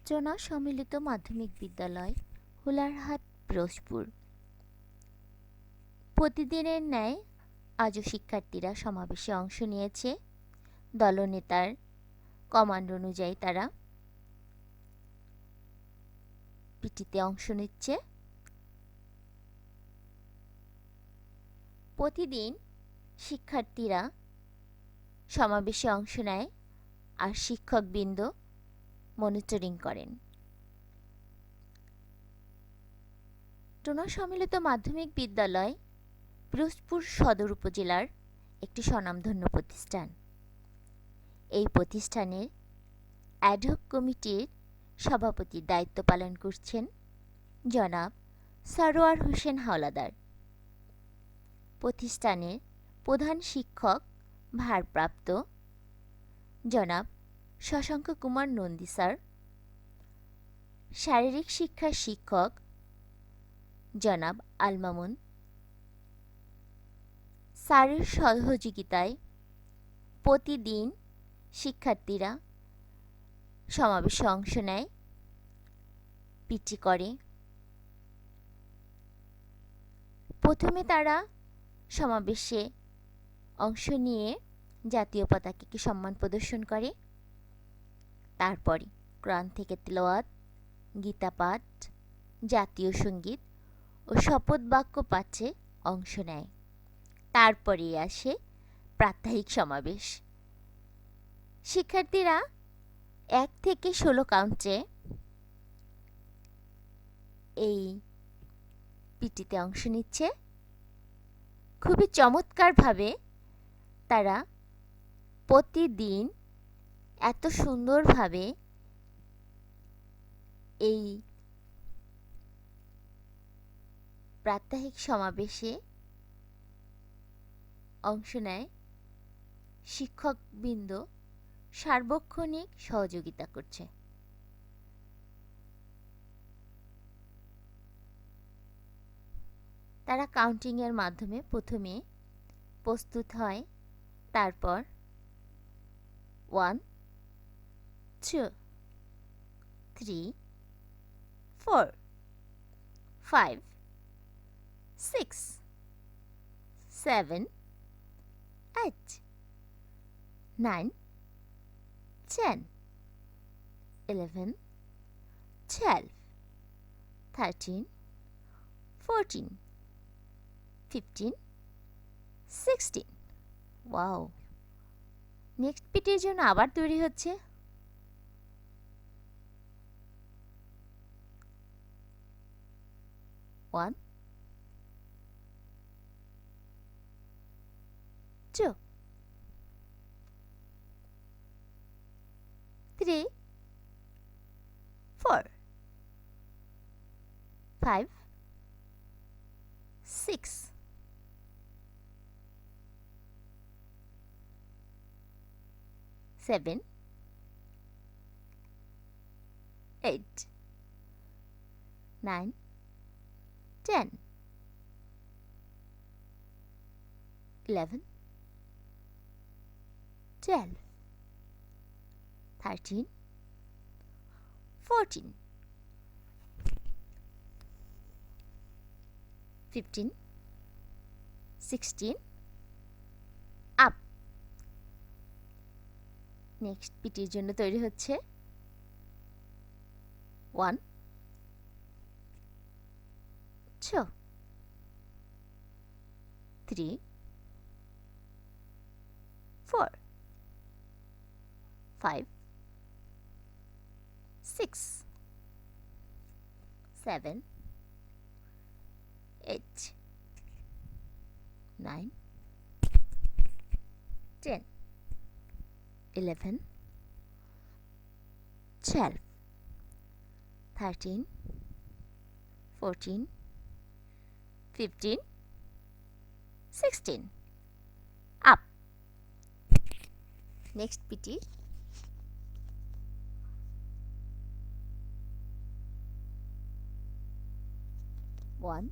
চোনা সম্মিলিত মাধ্যমিক বিদ্যালয়, হুলারহাট, পিরোজপুর। প্রতিদিনের ন্যায় আজও শিক্ষার্থীরা সমাবেশে অংশ নিয়েছে। দলনেতার কমান্ড অনুযায়ী তারা পিটিতে অংশ নিচ্ছে। প্রতিদিন শিক্ষার্থীরা সমাবেশে অংশ নেয় আর শিক্ষকবৃন্দ মনিটরিং করেন। চোনা সম্মিলিত মাধ্যমিক বিদ্যালয় পিরোজপুর সদর উপজেলার একটি স্বনামধন্য প্রতিষ্ঠান। এই প্রতিষ্ঠানের অ্যাডহক কমিটির সভাপতির দায়িত্ব পালন করছেন জনাব সরোয়ার হোসেন হাওলাদার। প্রতিষ্ঠানের প্রধান শিক্ষক ভারপ্রাপ্ত জনাব শশাঙ্ক কুমার নন্দী স্যার, শারীরিক শিক্ষার শিক্ষক জনাব আল মামুন স্যারের সহযোগিতায় প্রতিদিন শিক্ষার্থীরা সমাবেশে অংশ নেয়, পিটি করে। প্রথমে তারা সমাবেশে অংশ নিয়ে জাতীয় পতাকাকে সম্মান প্রদর্শন করে। তারপরে কোরআন থেকে তিলাওয়াত, গীতাপাঠ, জাতীয় সঙ্গীত ও শপথ বাক্য পাঠে অংশ নেয়। তারপরে আসে প্রাত্যহিক সমাবেশ। শিক্ষার্থীরা 1 থেকে 16 কাউন্টে এই পিটিতে অংশ নিচ্ছে। খুবই চমৎকারভাবে তারা প্রতিদিন এত সুন্দরভাবে এই প্রাত্যহিক সমাবেশে অংশ নেয়। শিক্ষকবৃন্দ সার্বক্ষণিক সহযোগিতা করছে। তারা কাউন্টিংয়ের মাধ্যমে প্রথমে প্রস্তুত হয়, তারপর 1, 2, 3, 4, 5, 6, 7, 8, 9, 10, 11, 12, 13, 14, 15, 16। ওয়াও! নেক্সট পিটির জন্য আবার তৈরি হচ্ছে। One, 2, 3, 4, 5, 6, 7, 8, 9, 10, 11, 12, 13, 14, 15, 16, up. নেক্সট পিটির জন্য তৈরি হচ্ছে 1, 2, 3, 4, 5, 6, 7, 8, 9, 10, 11, 12, 13, 14, 15, 16, up. Next PT. 1,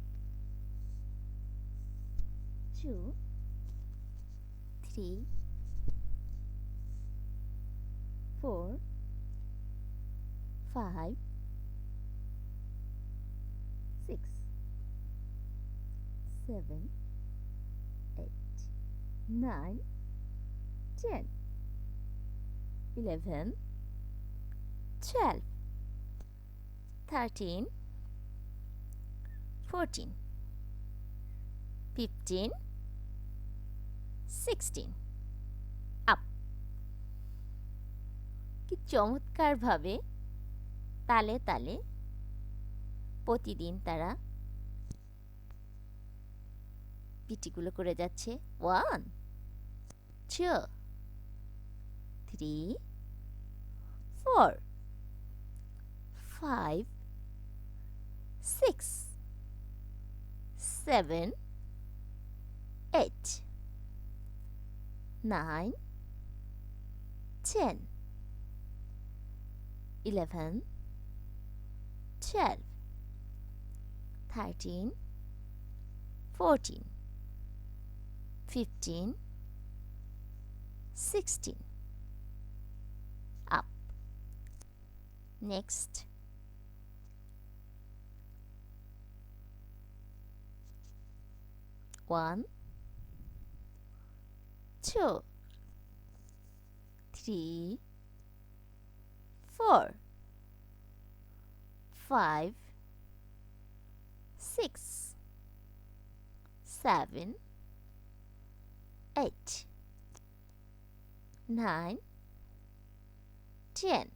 2, 3, 4, 5 6 7 8 9 10 11 12 13 14 15 16 আপ। কি চমৎকারভাবে তালে তালে প্রতিদিন তারা পিটিগুলো করে যাচ্ছে। 1 2 3 4 5 6 7 8 9 10 11 12 13 14 15 16 up. Next. One, two, three, 4 5 6 7 8 9 10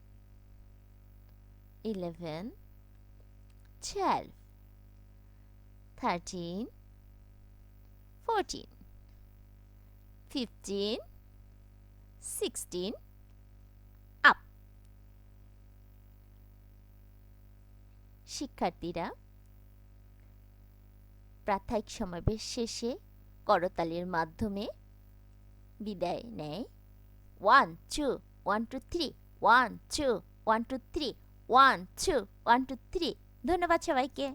11 12 13 14 15 16 up. শিক্ষার্থীরা প্রাত্যহিক সমাবেশ শেষে করতালির মাধ্যমে বিদায় নেয়। 1 2 1 2 3 1 2 1 2 3 1 2 1 2 3। ধন্যবাদ সবাইকে।